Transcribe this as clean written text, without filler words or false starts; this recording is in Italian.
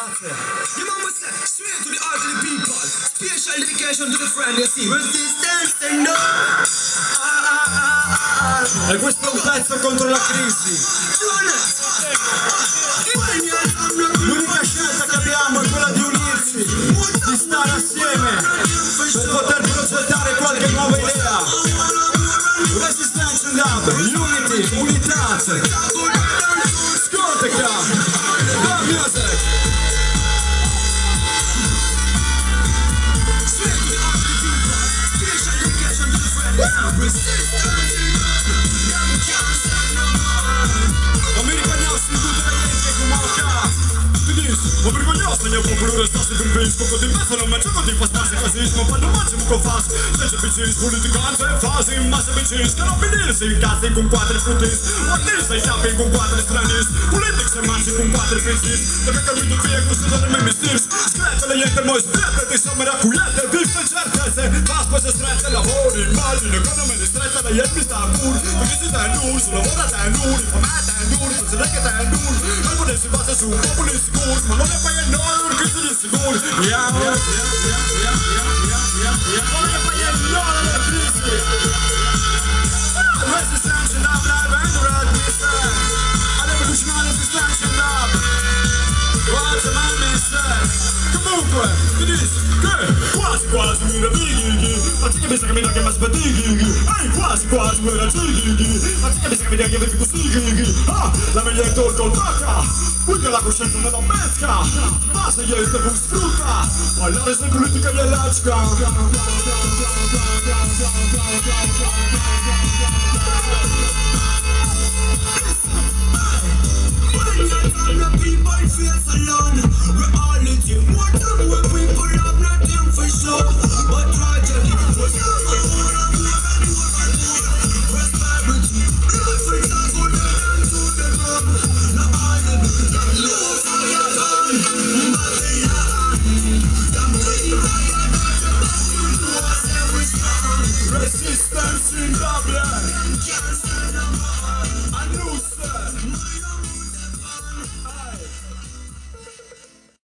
Grazie. Your mama said, straight to the heart of the people. Special dedication to the friend you see. Resistance and no. E questo è un pezzo contro la crisi. L'unica scelta che abbiamo è quella di unirci, di stare assieme per poter progettare qualche nuova idea. Resistance and up, unity, unitate. Ascolta, the music. Ma vergognoso, mio popolo restasse per vescovo Così in mezzo non mangiamo di pastarsi casismo Quando mangiamo con fas Senza vicini, politicanza e fasi Ma se vicini, carabinieri in cazzi con quattro frutis Guardini sei sapi con quattro stranis Politics e massi con quattro pensis Perché capito via questo sono me mistirs Screte le iente, moi sbrete Ti sono raccogliete, vifte certezze Fas poi se strette lavori Immagine, quando me ne stretta la iente mi sta a nur Perché si dà nur, su lavora da nur Fa me da nur, non si regge da nur Il potere si basa su un popolo insicuro Ma non è poi a noi, che si dice sicuro Non è poi a noi, la crisi Resistance and up, live and red, we stand A rivoluzionare resistance and up Guarda mamma Comunque, ti dici che quasi mi ravvighi Ma ti capisci che mi dà che mi sbadighi Ehi, quasi mi raggighi Ma ti capisci che mi dà che mi fico Ah, la meglio è torto tocca Quindi la coscienza non la pesca Ma se io te non sfrutta Parlare se politica gli è l'agca People feel alone. Reality, more than when people have nothing for show. But tragedy was prosperity. Everything that good and to the drum. Now all the people that lose all your gun. Resistance in Dublin.